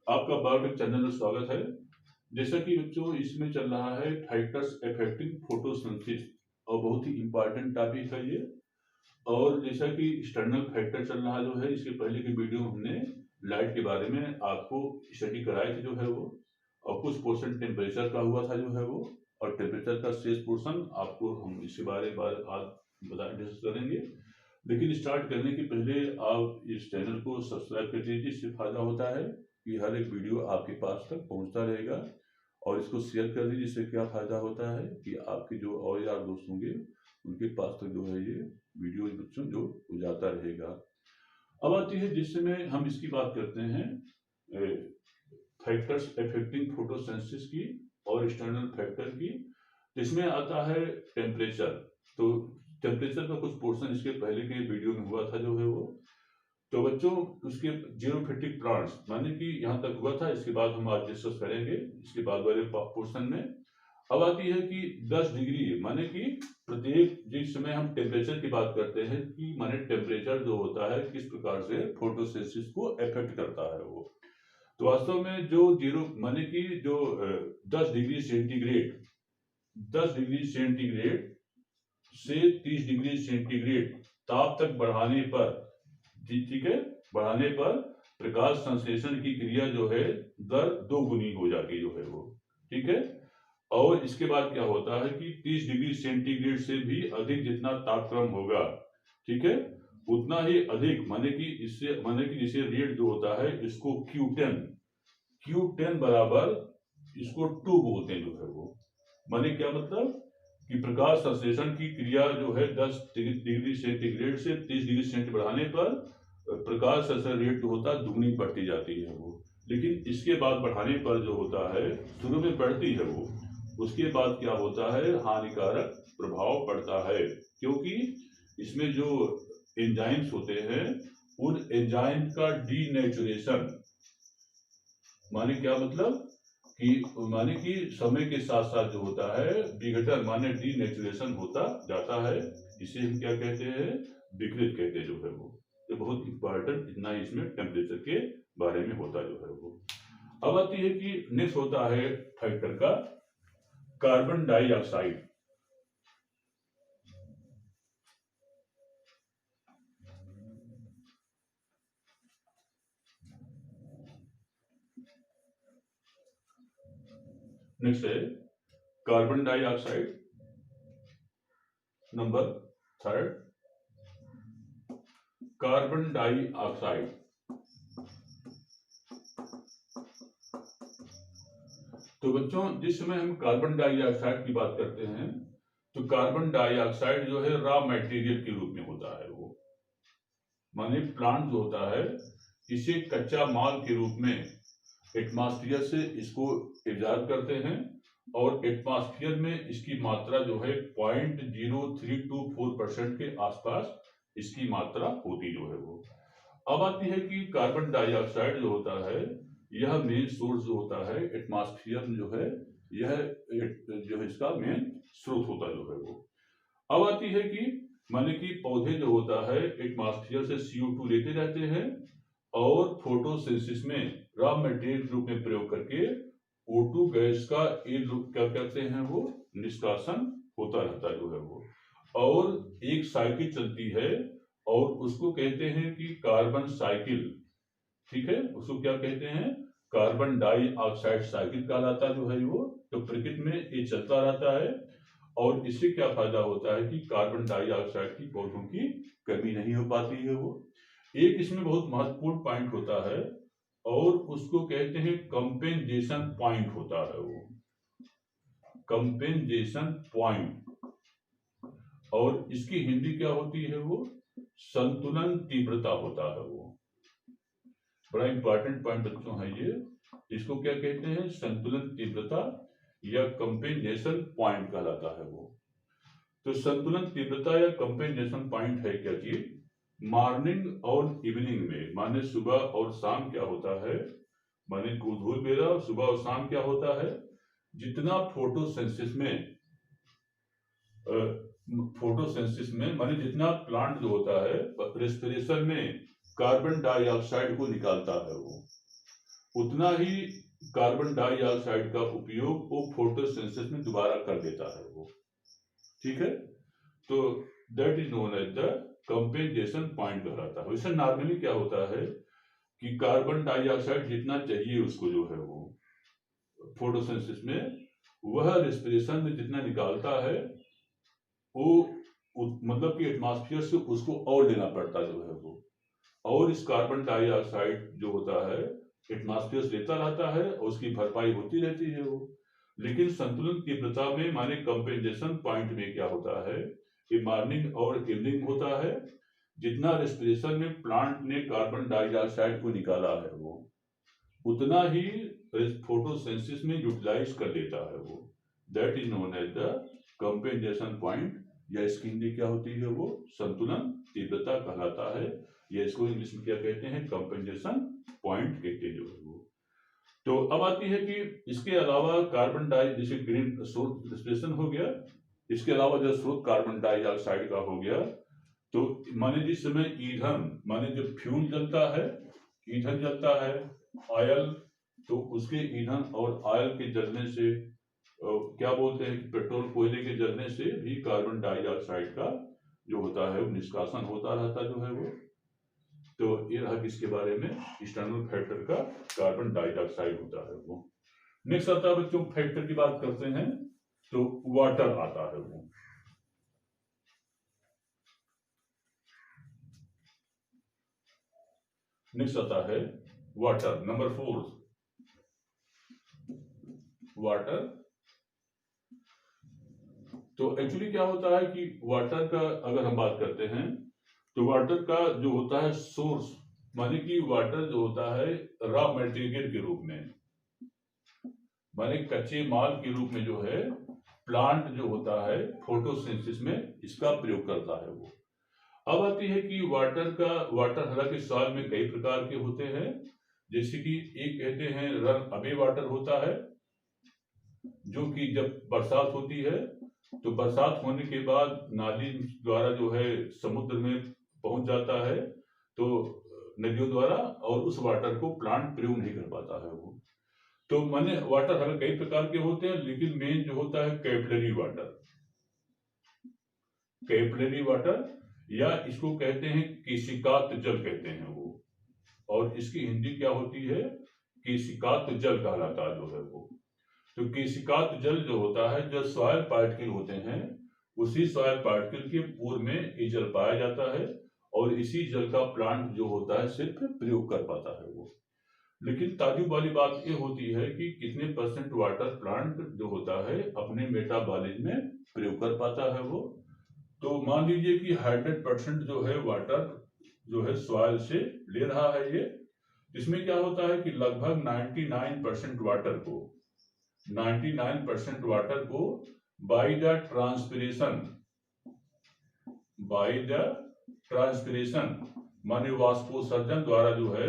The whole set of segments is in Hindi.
आपका बायोटेक चैनल में स्वागत है। जैसा कि बच्चों इसमें चल रहा है फैक्टर्स अफेक्टिंग फोटोसिंथेसिस और बहुत ही इंपॉर्टेंट टॉपिक है ये। और जैसा कि एक्सटर्नल फैक्टर चल रहा जो है, इसके पहले की वीडियो में हमने लाइट के बारे में आपको स्टडी कराई थी जो है वो, और कुछ पोर्शन टेम्परेचर का हुआ था जो है वो, और टेम्परेचर का शेष पोर्शन आपको हम इसके बारे में आज डिस्कस करेंगे। लेकिन स्टार्ट करने के पहले आप इस चैनल को सब्सक्राइब कर लीजिए। इससे फायदा होता है कि हर एक वीडियो आपके पास तक पहुंचता रहेगा, और इसको शेयर कर दीजिए। इससे क्या फायदा होता है कि आपके जो और यार दोस्त होंगे उनके पास तक जो है ये वीडियो बच्चों जो जाता रहेगा। अब आती है जिस समय हम इसकी बात करते हैं फैक्टर्स अफेक्टिंग फोटोसिंथेसिस की और एक्सटर्नल फैक्टर की, इसमें आता है टेम्परेचर। तो टेम्परेचर का कुछ पोर्शन इसके पहले के वीडियो में हुआ था जो है वो। तो बच्चों उसके जीरोफिटिक प्लांट्स माने कि यहाँ तक हुआ था, इसके बाद हम आज डिस्कस करेंगे इसके बाद वाले पोर्शन में। अब आती है कि 10 डिग्री माने कि प्रत्येक जिस समय हम टेम्परेचर की बात करते हैं कि माने टेम्परेचर जो होता है किस प्रकार से फोटोसिंथेसिस को अफेक्ट करता है वो। तो वास्तव में जो जीरो माने कि जो 10 डिग्री सेंटीग्रेड 10 डिग्री सेंटीग्रेड से 30 डिग्री सेंटीग्रेड ताप तक बढ़ाने पर, ठीक है, बढ़ाने पर प्रकाश संश्लेषण की क्रिया जो है दर 2 गुनी हो जाती जो है वो, ठीक है। और इसके बाद क्या होता है कि 30 डिग्री सेंटीग्रेड से भी अधिक जितना तापक्रम होगा, ठीक है, उतना ही अधिक माने कि इससे माने कि जिसे रेट जो होता है इसको Q10 बराबर इसको 2 बोलते हैं जो है वो। माने क्या मतलब कि प्रकाश संश्लेषण की क्रिया जो है 10 डिग्री सेंटीग्रेड से 30 डिग्री सेंटीग्रेड बढ़ाने पर प्रकाश संश्लेषण रेट जो होता है दुगनी बढ़ती जाती है वो। लेकिन इसके बाद बढ़ाने पर जो होता है, शुरू में बढ़ती है वो, उसके बाद क्या होता है हानिकारक प्रभाव पड़ता है, क्योंकि इसमें जो एंजाइम्स होते हैं उन एंजाइम का डीनेचुरेशन माने क्या मतलब कि माने कि समय के साथ साथ जो होता है विघटन माने डीनेचुरेशन होता जाता है। इसे हम क्या कहते हैं, विकृत कहते हैं जो है वो। तो बहुत इंपॉर्टेंट इतना ही इसमें टेम्परेचर के बारे में होता जो है वो। अब आती है कि नेक्स्ट होता है फैक्टर का कार्बन डाइऑक्साइड। नेक्स्ट है carbon dioxide. Number 3 carbon dioxide. तो बच्चों जिस समय हम कार्बन डाइऑक्साइड की बात करते हैं तो कार्बन डाइऑक्साइड जो है रॉ मटेरियल के रूप में होता है वो। माने प्लांट जो होता है इसे कच्चा माल के रूप में एटमॉस्फेयर से इसको एब्जॉर्ब करते हैं, और एटमॉस्फेयर में इसकी मात्रा जो है 0.0324% के आसपास इसकी मात्रा होती जो है वो। अब आती है कि कार्बन डाइऑक्साइड जो होता है यह मेन सोर्स जो होता है एटमॉस्फेयर में जो है, यह जो है इसका मेन स्रोत होता जो है वो। अब आती है कि माने कि पौधे जो होता है एटमॉस्फेयर से CO2 लेते रहते हैं और फोटोसिंथेसिस में रॉ मटेरियल के रूप में प्रयोग करके O2 गैस का क्या कहते हैं वो निष्कासन होता रहता है जो है वो। और एक साइकिल चलती है और उसको कहते हैं कि कार्बन साइकिल, ठीक है, उसको क्या कहते हैं कार्बन डाइऑक्साइड साइकिल कहलाता जो है वो। तो प्रकृति में ये चलता रहता है, और इससे क्या फायदा होता है कि कार्बन डाइऑक्साइड की पौधों की कमी नहीं हो पाती है वो। एक इसमें बहुत महत्वपूर्ण पॉइंट होता है और उसको कहते हैं कंपेंसेशन पॉइंट होता है वो, कंपेंसेशन पॉइंट। और इसकी हिंदी क्या होती है वो संतुलन तीव्रता होता है वो। बड़ा इंपॉर्टेंट पॉइंट बच्चों है ये। इसको क्या कहते हैं संतुलन तीव्रता या कंपेंसेशन पॉइंट कहलाता है वो। तो संतुलन तीव्रता या कंपेंसेशन पॉइंट है क्या चीज, मॉर्निंग और इवनिंग में माने सुबह और शाम क्या होता है, माने धूल बेरा सुबह और शाम क्या होता है, जितना फोटोसिंथेसिस में माने जितना प्लांट जो होता है रेस्पिरेशन में कार्बन डाइऑक्साइड को निकालता है वो, उतना ही कार्बन डाइऑक्साइड का उपयोग वो फोटोसिंथेसिस में दोबारा कर देता है वो। ठीक है, तो that is known as the compensation point कहलाता है। वैसे नॉर्मली क्या होता है कि कार्बन डाइऑक्साइड जितना चाहिए उसको जो है वो फोटोसिंथेसिस में, वह रेस्पिरेशन में जितना निकालता है वो मतलब कि एटमॉस्फेयर से उसको और लेना पड़ता जो है वो, और इस कार्बन डाइऑक्साइड जो होता है एटमॉस्फेयर से लेता रहता है और उसकी भरपाई होती रहती है वो। लेकिन संतुलन तीव्रता में माने कंपेंसेशन पॉइंट में क्या होता है कि मॉर्निंग और इवनिंग होता है, जितना रेस्पिरेशन में प्लांट ने कार्बन डाइऑक्साइड को निकाला है वो उतना ही फोटोसिंथेसिस में यूटिलाइज कर लेता है वो। That is known as the compensation point, या इसकी हिंदी क्या होती है वो संतुलन तीव्रता कहलाता है, या इसको इंग्लिश में क्या कहते हैं कंपेंसेशन पॉइंट कहते हैं वो। तो अब आती है कि इसके अलावा कार्बन डाई जैसे ग्रीन स्रोत रेस्पिरेशन हो गया, इसके अलावा जो स्रोत कार्बन डाइऑक्साइड का हो गया, तो माने जिस समय ईंधन माने जब फ्यूल जलता है, ईंधन जलता है ऑयल, तो उसके ईंधन और ऑयल के जलने से क्या बोलते हैं कि पेट्रोल कोयले के जलने से भी कार्बन डाइऑक्साइड का जो होता है वो निष्कासन होता रहता जो है वो। तो ये रहा किसके बारे में, एक्सटर्नल फैक्टर का कार्बन डाइऑक्साइड होता है वो। नेक्स्ट आता है बच्चों फैक्टर की बात करते हैं तो वाटर आता है वो। नेक्स्ट आता है वाटर, नंबर 4 वाटर। तो एक्चुअली क्या होता है कि वाटर का अगर हम बात करते हैं तो वाटर का जो होता है सोर्स, माने कि वाटर जो होता है रॉ मटेरियल के रूप में, माने कच्चे माल के रूप में जो है प्लांट जो होता है फोटोसिंथेसिस में इसका प्रयोग करता है वो। अब आती है कि वाटर हालांकि सॉइल में कई प्रकार के होते हैं, जैसे कि एक कहते हैं रन अवे वाटर होता है, जो कि जब बरसात होती है तो बरसात होने के बाद नाली द्वारा जो है समुद्र में पहुंच जाता है, तो नदियों द्वारा, और उस वाटर को प्लांट प्रयोग नहीं कर पाता है वो। तो माने वाटर हर कई प्रकार के होते हैं, लेकिन मेन जो होता है कैपिलरी वाटर, कैपिलरी वाटर या इसको कहते हैं केशिकात जल कहते हैं वो, और इसकी हिंदी क्या होती है केशिकात जल कहलाता जो है वो। तो केशिकात जल जो होता है, जो सॉइल पार्टिकल होते हैं, उसी सॉइल पार्टिकल के पूर्व में ये जल पाया जाता है, और इसी जल का प्लांट जो होता है सिर्फ प्रयोग कर पाता है वो। लेकिन ताजुब वाली बात ये होती है कि कितने परसेंट वाटर प्लांट जो होता है अपने मेटाबॉलिज्म में प्रयोग कर पाता है वो। तो मान लीजिए कि 100% जो है वाटर जो है सॉइल से ले रहा है ये, इसमें क्या होता है कि लगभग 99% वाटर को बाय द ट्रांसपिरेशन माने वाष्पोत्सर्जन द्वारा जो है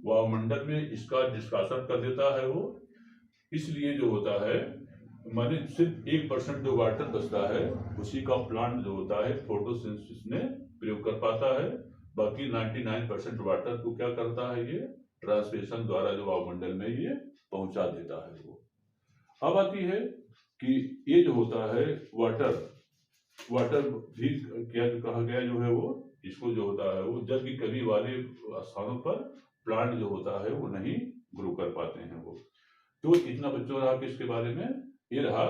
वायुमंडल में इसका निष्कासन कर देता है वो। इसलिए जो होता है माने सिर्फ 1% जो वाटर बचता है उसी का प्लांट जो होता है फोटोसिंथेसिस में प्रयोग कर पाता है, बाकी 99% वाटर को क्या करता है ये ट्रांसपिरेशन द्वारा जो वायुमंडल में ये पहुंचा देता है वो। अब आती है कि ये जो होता है वाटर भी क्या जो कहा गया जो है वो, इसको जो होता है वो जल की कमी वाले स्थानों पर प्लांट जो होता है वो नहीं ग्रो कर पाते हैं वो। तो इतना बच्चों रहा किसके बारे में, ये रहा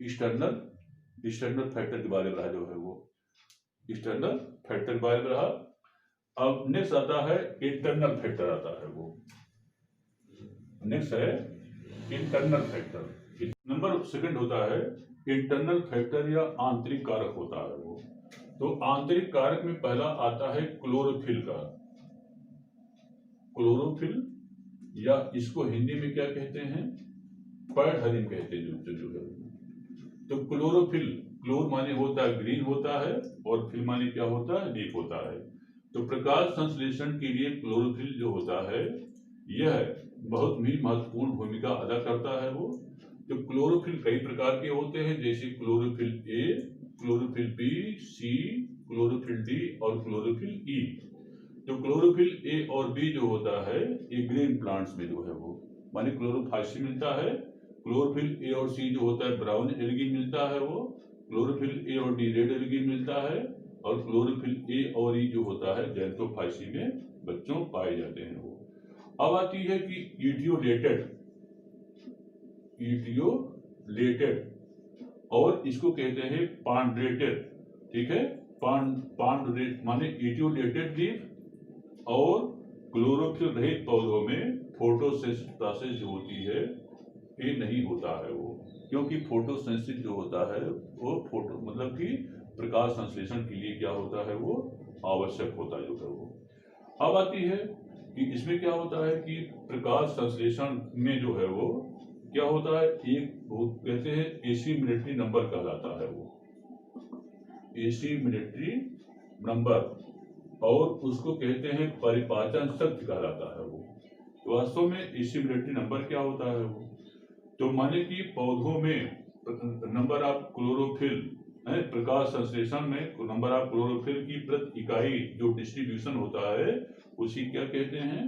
एक्सटर्नल फैक्टर के बारे में रहा जो है वो, एक्सटर्नल फैक्टर के बारे में रहा। अब नेक्स्ट आता है इंटरनल फैक्टर आता है वो। नेक्स्ट है इंटरनल फैक्टर, नंबर सेकंड होता है इंटरनल फैक्टर या आंतरिक कारक होता है वो। तो आंतरिक कारक में पहला आता है क्लोरोफिल का, क्लोरोफिल या इसको हिंदी में क्या कहते हैं पैडहरिन कहते हैं जो है। तो क्लोरोफिल, क्लोर माने होता है ग्रीन होता है, और फिल माने क्या होता है लीफ होता है। तो प्रकाश संश्लेषण के लिए क्लोरोफिल जो होता है यह बहुत ही महत्वपूर्ण भूमिका अदा करता है वो। तो क्लोरोफिल कई प्रकार के होते हैं, जैसे chlorophyll A, chlorophyll B, C, chlorophyll D और क्लोरोफिल ई। तो क्लोरोफिल ए और बी जो होता है ये ग्रीन प्लांट्स में जो है वो माने क्लोरोफाइसिन मिलता है, क्लोरोफिल ए और सी जो होता है ब्राउन एल्गी मिलता है वो, क्लोरोफिल ए और डी रेड एल्गी मिलता है, और क्लोरोफिल ए और ई जो होता है जैंथोफाइसिन में बच्चों पाए जाते हैं वो। अब आती है कि इटियोलेटेड और इसको कहते हैं पांड्रेटेड, ठीक है। पांड्रेट माने इटियोलेटेड लीफ और क्लोरोफिल रहित पौधों में फोटोसिंथेसिस प्रोसेस जो होती है ये नहीं होता है वो, क्योंकि फोटोसिंथेसिस जो होता है वो फोटो मतलब कि प्रकाश संश्लेषण के लिए क्या होता है वो आवश्यक होता है जो है वो। अब आती है कि इसमें क्या होता है कि प्रकाश संश्लेषण में जो है वो क्या होता है, एक वो कहते हैं एसिमिलेटरी नंबर कहलाता है वो, एसिमिलेटरी नंबर, और उसको कहते हैं परिपाचन शक्ति कहलाता है वो। तो वास्तव में एसिमिलेटरी नंबर क्या होता है वो, तो माने कि पौधों में नंबर ऑफ क्लोरोफिल है, प्रकाश संश्लेषण में नंबर ऑफ क्लोरोफिल की प्रति इकाई जो डिस्ट्रीब्यूशन होता है उसी क्या कहते हैं,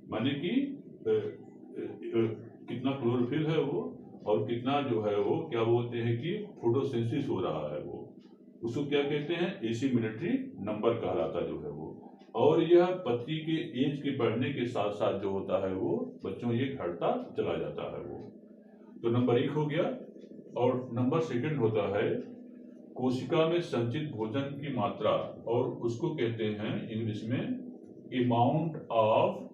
माने कि कितना क्लोरोफिल है वो और कितना जो है वो क्या बोलते हैं कि फोटोसिंथेसिस हो रहा है वो, उसको क्या कहते हैं एसिमिलेटरी नंबर कहलाता जो है वो। और यह पत्ती के एज के बढ़ने के साथ साथ जो होता है वो बच्चों ये घटता चला जाता है वो। तो नंबर 1 हो गया। और नंबर 2 होता है कोशिका में संचित भोजन की मात्रा, और उसको कहते हैं इंग्लिश में amount of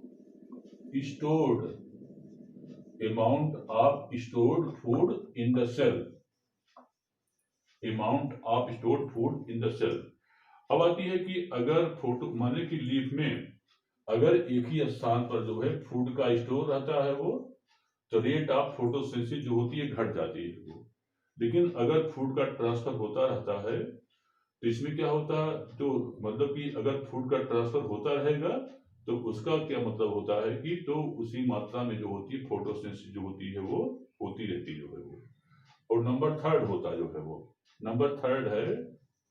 stored food in the cell, amount of stored food in the cell. अब आती है कि अगर फोटो माने कि लीफ में अगर एक ही स्थान पर जो है फूड का स्टोर रहता है वो, तो रेट ऑफ फोटोसिंथेसिस जो होती है घट जाती है वो। लेकिन अगर फूड का ट्रांसफर होता रहता है तो इसमें क्या होता है, तो मतलब कि अगर फूड का ट्रांसफर होता रहेगा तो उसका क्या मतलब होता है कि तो उसी मात्रा में जो होती है फोटोसिंथेसिस जो होती है वो होती रहती जो है वो। और नंबर 3 होता जो है वो, नंबर 3 है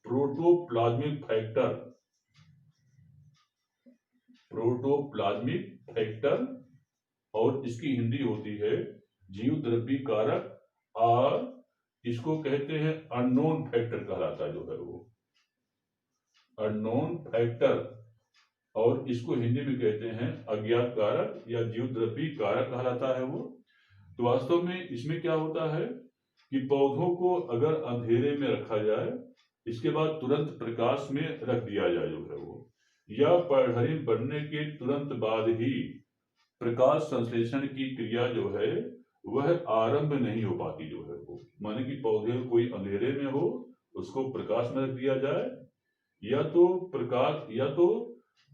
प्रोटोप्लाज्मिक फैक्टर, प्रोटोप्लाज्मिक फैक्टर, और इसकी हिंदी होती है जीवद्रव्य कारक, और इसको कहते हैं अननोन फैक्टर कहलाता जो है वो, अननोन फैक्टर, और इसको हिंदी में कहते हैं अज्ञात कारक या जीवद्रव्य कारक कहलाता है वो। तो वास्तव में इसमें क्या होता है कि पौधों को अगर अंधेरे में रखा जाए इसके बाद तुरंत प्रकाश में रख दिया जाए जो है वो, या पर्णहरित बनने के तुरंत बाद ही प्रकाश संश्लेषण की क्रिया जो है वह आरंभ नहीं हो पाती जो है वो, माने कि पौधे कोई अंधेरे में हो उसको प्रकाश में रख दिया जाए, या तो प्रकाश या तो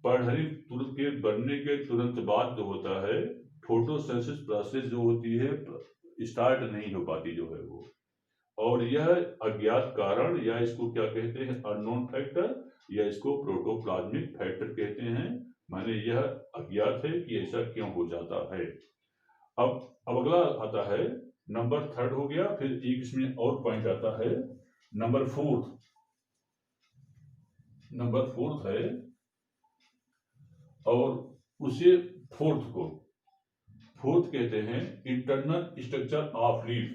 पर्णहरित के बनने के तुरंत बाद जो होता है फोटोसिंथेसिस प्रोसेस जो होती है स्टार्ट नहीं हो पाती जो है वो। और यह अज्ञात कारण, या इसको क्या कहते हैं अननोन फैक्टर, या इसको प्रोटोप्लाज्मिक फैक्टर कहते हैं, माने यह अज्ञात है कि ऐसा क्यों हो जाता है। अब अगला आता है नंबर 3 हो गया, फिर एक इसमें और पॉइंट आता है नंबर 4, नंबर 4 है, और उसे फोर्थ कहते हैं internal structure of leaf,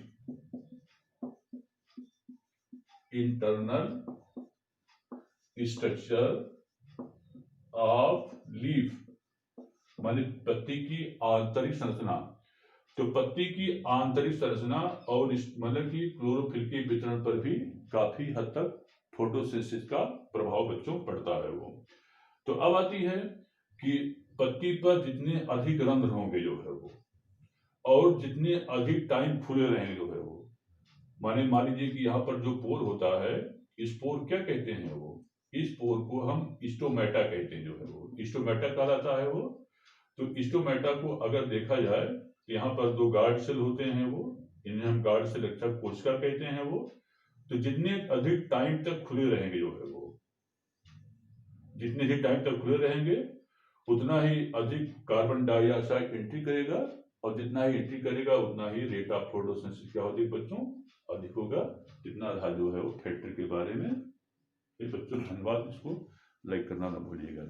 internal structure of leaf माने पत्ती की आंतरिक संरचना। तो पत्ती की आंतरिक संरचना और मतलब कि क्लोरोफिल के वितरण पर भी काफी हद तक फोटोसिंथेसिस का प्रभाव बच्चों पड़ता है वो। तो अब आती है कि पत्ती पर जितने अधिक रंध्र होंगे जो है वो, और जितने अधिक टाइम खुले रहेंगे जो है वो, माने मान लीजिए कि यहाँ पर जो पोर होता है, इस पोर क्या कहते हैं वो, इस पोर को हम स्टोमेटा कहते हैं जो है वो, स्टोमेटा कहलाता है वो। तो स्टोमेटा को अगर देखा जाए तो यहाँ पर 2 गार्ड सेल होते हैं वो, इन्हें हम गार्ड सेल रक्षा कोशिका कहते हैं वो। तो जितने अधिक टाइम तक खुले रहेंगे जो है वो, जितने ही टाइम तक खुले रहेंगे उतना ही अधिक कार्बन डाइऑक्साइड एंट्री करेगा, और जितना ही एंट्री करेगा उतना ही रेट ऑफ फोटोसिंथेसिस क्या होगी बच्चों अधिक होगा। जितना रहा जो है वो फैक्टर के बारे में। बच्चों धन्यवाद, इसको लाइक करना ना भूलिएगा।